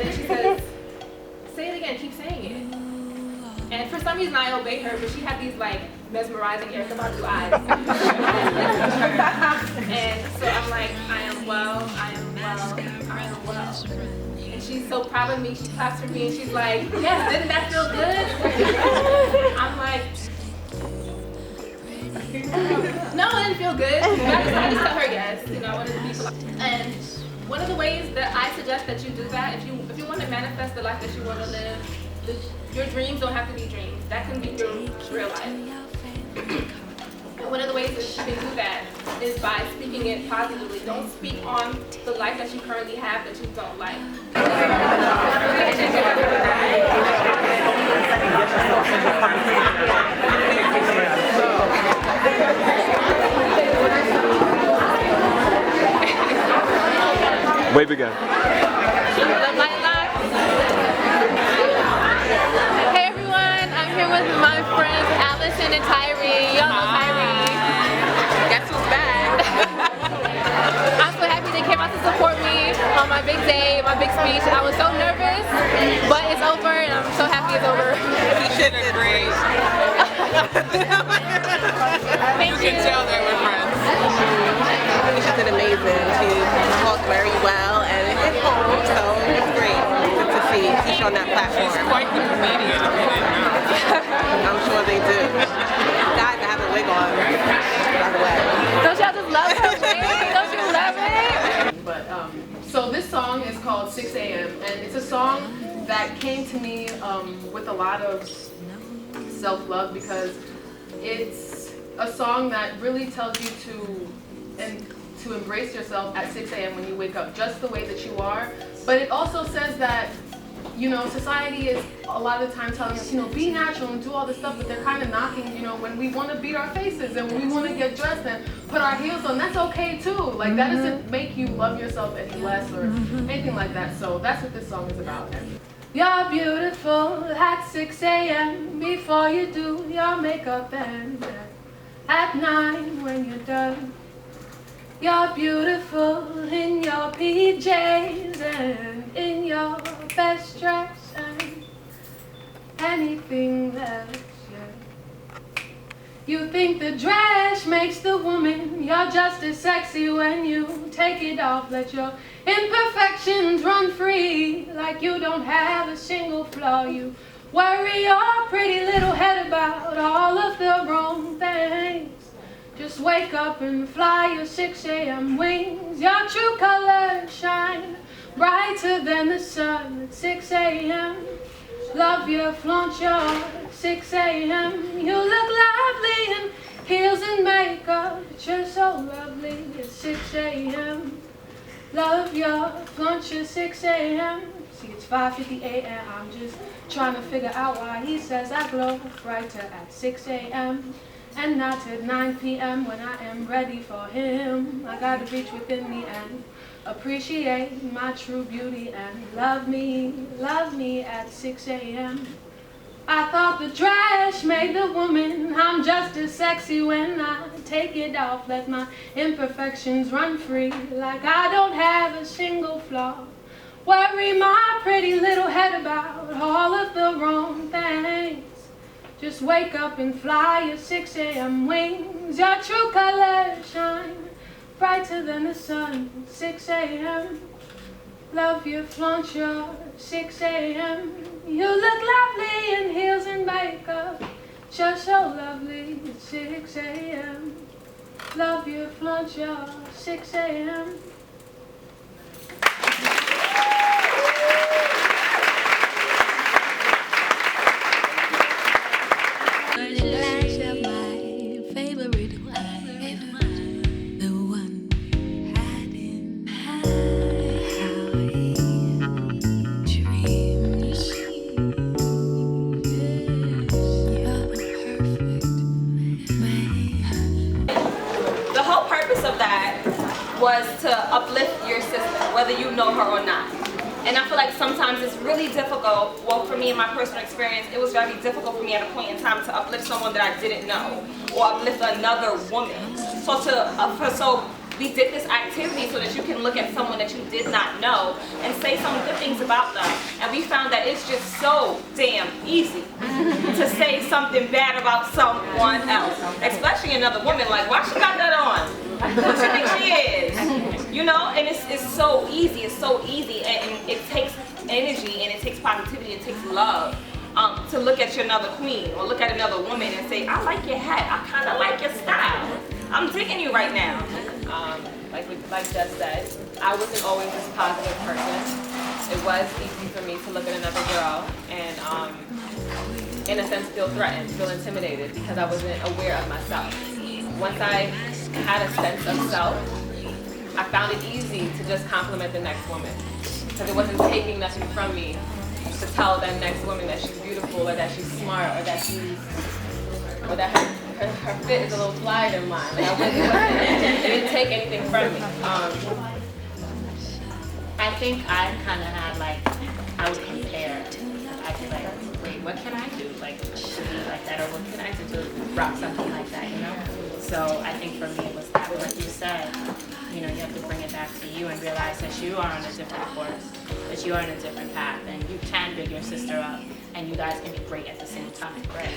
And then she says, say it again, keep saying it. And for some reason I obey her, but she had these like mesmerizing Erica Badu eyes. And so I'm like, I am well, I am well, I am well. And she's so proud of me, she claps for me and she's like, yes, didn't that feel good? I'm like, no, it didn't feel good. I just tell her yes, you know, I wanted to be polite. And one of the ways that I suggest that you do that, if you want to manifest the life that you want to live, your dreams don't have to be dreams. That can be your real life. And one of the ways that you can do that is by speaking it positively. Don't speak on the life that you currently have that you don't like. Wave again. Hey everyone, I'm here with my friends Allison and Tyree. Y'all know Tyree. Guess who's back? I'm so happy they came out to support me on my big day, my big speech. I was so nervous, but it's over and I'm so happy it's over. You did great. Thank you. You can tell they were friends. She did amazing. She talked very well and it holds, so it's great to see Keisha on that platform. She's quite the comedian, if you didn't know. I'm sure they do. Guys, I have a wig on, by the way. Don't y'all just love her wig? Don't you love it? But so this song is called 6 a.m. and it's a song that came to me with a lot of self-love because it's a song that really tells you to embrace yourself at 6 a.m. when you wake up, just the way that you are. But it also says that, you know, society is a lot of the time telling us, you know, be natural and do all this stuff, but they're kind of knocking, you know, when we want to beat our faces and when we want to get dressed and put our heels on, that's okay too. Like that doesn't make you love yourself any less or anything like that. So that's what this song is about. You're beautiful at 6 a.m. before you do your makeup and at 9 when you're done. You're beautiful in your PJs and in your best dress and anything else, yeah. You think the dress makes the woman, you're just as sexy when you take it off. Let your imperfections run free like you don't have a single flaw. You worry your pretty little head about all of the wrong things. Just wake up and fly your 6 a.m. wings. Your true colors shine brighter than the sun at 6 a.m. Love your flaunt your 6 a.m. You look lovely in heels and makeup. You're so lovely at 6 a.m. Love your flaunt your 6 a.m. See, it's 5:50 a.m. I'm just trying to figure out why he says I glow brighter at 6 a.m. and not at 9 p.m. when I am ready for him. I gotta reach within me and appreciate my true beauty and love me at 6 a.m. I thought the dress made the woman. I'm just as sexy when I take it off. Let my imperfections run free like I don't have a single flaw. Worry my pretty little head about all of the wrong things. Just wake up and fly your 6 a.m. wings. Your true colors shine brighter than the sun at 6 a.m. Love you, flaunt your 6 a.m. You look lovely in heels and makeup. You're so lovely at 6 a.m. Love you, flaunt your 6 a.m. Was to uplift your sister, whether you know her or not. And I feel like sometimes it's really difficult, well for me in my personal experience, it was very difficult for me at a point in time to uplift someone that I didn't know, or uplift another woman. So we did this activity so that you can look at someone that you did not know and say some good things about them. And we found that it's just so damn easy to say something bad about someone else, especially another woman. Like, why she got that on? Who she think she is? You know, and it's so easy. It's so easy, and it takes energy, and it takes positivity, it takes love. To look at another queen or look at another woman and say, I like your hat, I kind of like your style, I'm digging you right now. Like Jess said, I wasn't always this positive person. It was easy for me to look at another girl and in a sense feel threatened, feel intimidated because I wasn't aware of myself. Once I had a sense of self, I found it easy to just compliment the next woman because it wasn't taking nothing from me to tell that next woman that she's beautiful or that she's smart or that her fit is a little flyer than mine. Like it didn't take anything from me. I think I kind of had I would compare. I'd be like, wait, what can I do to be like that, or what can I do to rock something like that, you know? So I think for me it was that, but like you said, you know, you have to bring it back to you and realize that you are on a different course, that you are on a different path, and you can big your sister up, and you guys can be great at the same time. Right.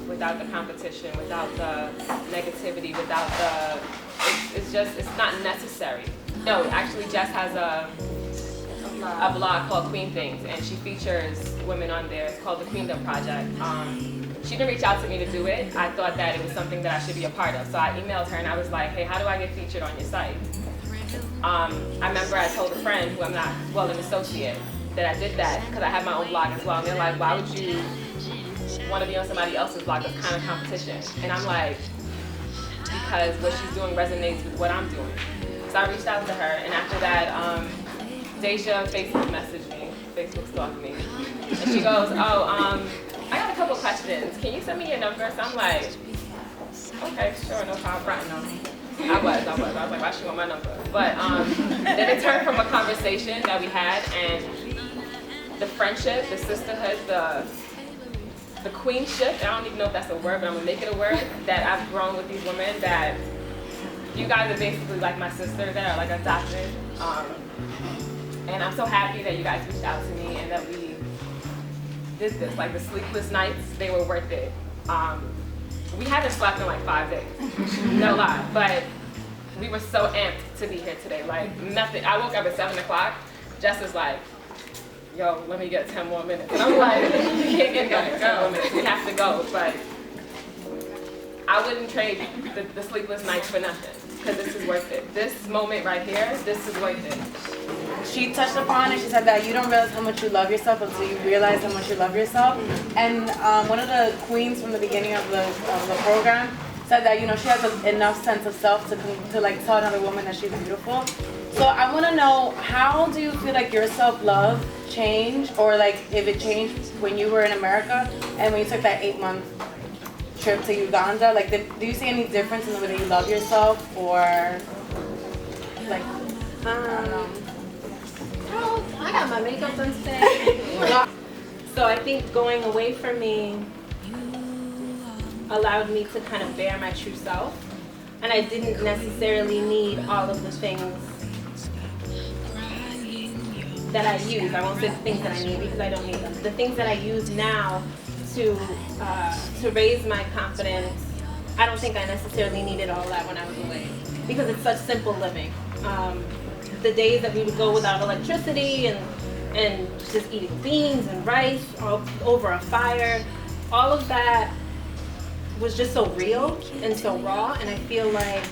Without the competition, without the negativity, without the, it's not necessary. No, actually Jess has a blog called Queen Things, and she features women on there. It's called the Queendom Project. She didn't reach out to me to do it. I thought that it was something that I should be a part of. So I emailed her and I was like, hey, how do I get featured on your site? I remember I told a friend who I'm not, well, an associate, that I did that because I have my own blog as well. And they're like, why would you want to be on somebody else's blog? That's kind of competition. And I'm like, because what she's doing resonates with what I'm doing. So I reached out to her, and after that, Deja Facebook messaged me, Facebook stalked me, and she goes, I got a couple questions. Can you send me your number? So I'm like, okay, sure, no problem. I was like, why she want my number? But then it turned from a conversation that we had, and the friendship, the sisterhood, the queenship, I don't even know if that's a word, but I'm gonna make it a word, that I've grown with these women, that you guys are basically like my sisters that are like adopted. And I'm so happy that you guys reached out to me and that we did this. Like the sleepless nights, they were worth it. We hadn't slept in like 5 days, no lie, but we were so amped to be here today. Like nothing, I woke up at 7 o'clock, Jess is like, yo, let me get 10 more minutes. And I'm like, you can't get done in 10 more minutes, we have to go. But I wouldn't trade the sleepless nights for nothing, because this is worth it. This moment right here, this is worth it. She touched upon it. She said that you don't realize how much you love yourself until you realize how much you love yourself. And one of the queens from the beginning of the program said that, you know, she has enough sense of self to like tell another woman that she's beautiful. So I want to know, how do you feel like your self-love changed, or like if it changed when you were in America and when you took that 8-month trip to Uganda? Like, do you see any difference in the way that you love yourself, or like, I don't know. Oh, I got my makeup done today. So I think going away from me allowed me to kind of bear my true self, and I didn't necessarily need all of the things that I use. I won't say the things that I need because I don't need them. The things that I use now to raise my confidence, I don't think I necessarily needed all that when I was away, because it's such simple living. The days that we would go without electricity and just eating beans and rice over a fire, all of that was just so real and so raw. And I feel like,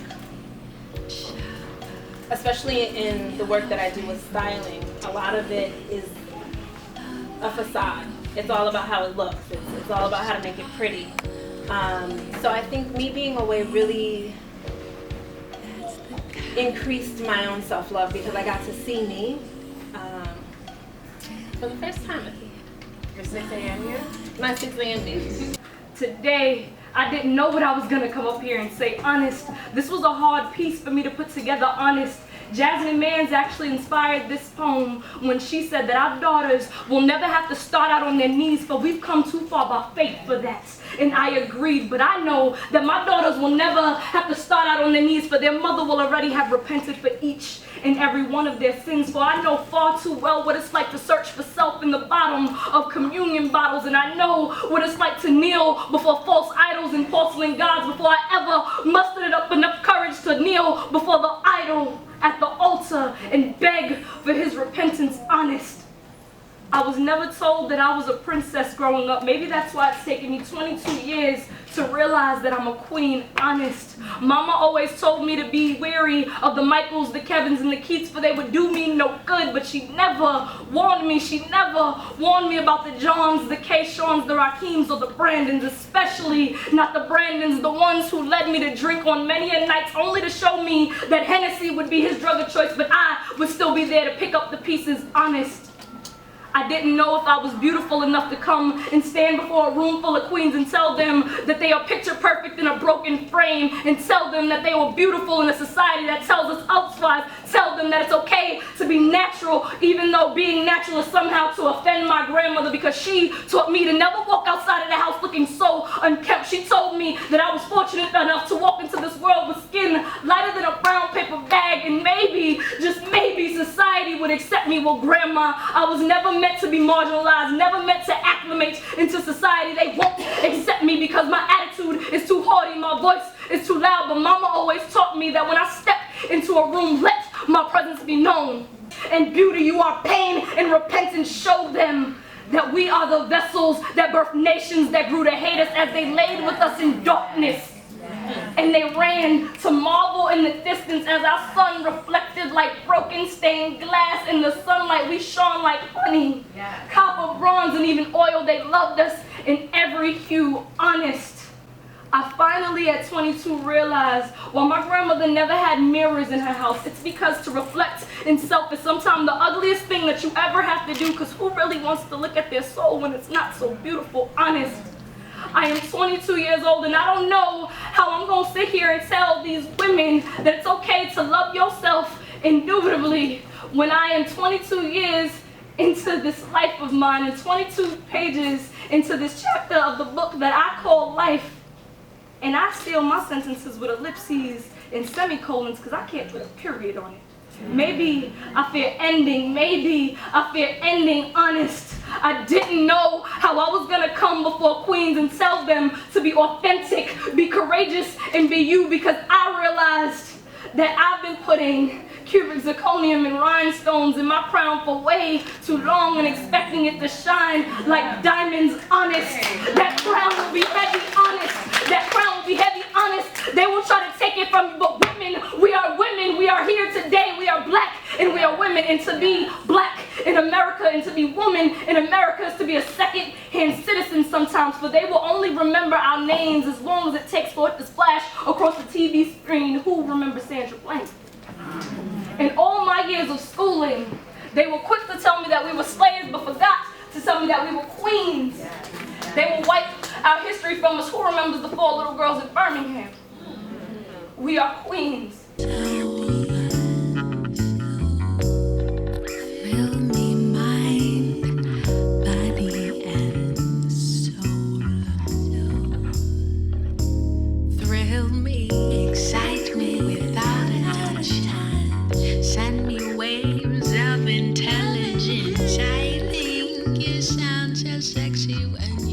especially in the work that I do with styling, a lot of it is a facade. It's all about how it looks. It's all about how to make it pretty. So I think me being away really increased my own self-love, because I got to see me for the first time. Your 6 a.m. here? My 6 a.m. day. Today, I didn't know what I was gonna come up here and say. Honest, this was a hard piece for me to put together. Honest, Jasmine Mans actually inspired this poem when she said that our daughters will never have to start out on their knees, for we've come too far by faith for that. And I agreed, but I know that my daughters will never have to start out on their knees, for their mother will already have repented for each and every one of their sins. For I know far too well what it's like to search for self in the bottom of communion bottles, and I know what it's like to kneel before false idols and porcelain gods before I ever mustered up enough courage to kneel before the idol at the altar and beg for his repentance honest. I was never told that I was a princess growing up. Maybe that's why it's taken me 22 years to realize that I'm a queen, honest. Mama always told me to be wary of the Michaels, the Kevins, and the Keats, for they would do me no good, but she never warned me. She never warned me about the Johns, the Keishans, the Rakeems, or the Brandons, especially not the Brandons, the ones who led me to drink on many a nights only to show me that Hennessy would be his drug of choice, but I would still be there to pick up the pieces, honest. I didn't know if I was beautiful enough to come and stand before a room full of queens and tell them that they are picture perfect in a broken frame, and tell them that they were beautiful in a society that tells us otherwise, tell them that it's okay to be natural, even though being natural is somehow to offend my grandmother, because she taught me to never walk outside of the house looking so unkempt. She told me that I was fortunate enough to walk into this world with skin lighter than a brown paper bag, and maybe, just maybe, society would accept me. Well, Grandma, I was never meant to be marginalized, never meant to acclimate into society. They won't accept me because my attitude is too haughty, my voice is too loud, but Mama always taught me that when I step into a room, let my presence be known. And beauty, you are pain, and repentance, show them that we are the vessels that birthed nations that grew to hate us as they laid with us in darkness. And they ran to marvel in the distance as our sun reflected like broken stained glass in the sunlight. We shone like honey, copper, bronze, and even oil. They loved us in every hue, honest. I finally at 22 realized while my grandmother never had mirrors in her house, it's because to reflect in self is sometimes the ugliest thing that you ever have to do, because who really wants to look at their soul when it's not so beautiful, honest? I am 22 years old, and I don't know how I'm going to sit here and tell these women that it's okay to love yourself indubitably when I am 22 years into this life of mine and 22 pages into this chapter of the book that I call life. And I seal my sentences with ellipses and semicolons because I can't put a period on it. Maybe I fear ending, maybe I fear ending, honest. I didn't know how I was gonna come before queens and tell them to be authentic, be courageous, and be you, because I realized that I've been putting cubic zirconium and rhinestones in my crown for way too long and expecting it to shine like diamonds, honest. That crown will be heavy, honest. That crown will be heavy, honest. They will try to take it from you, but women, we are here today. We are black and we are women, and to be black in America and to be woman in America is to be a second-hand citizen sometimes, for they will only remember our names as long as it takes for it to splash across the TV screen. Who remembers Sandra Bland? In all my years of schooling, they were quick to tell me that we were slaves, but forgot to tell me that we were queens. They will wipe our history from us. Who remembers the 4 little girls in Birmingham? We are queens. Fill me mind, body, and soul. Thrill me, excite me without a touch. Send me waves of intelligence. I think you sound so sexy when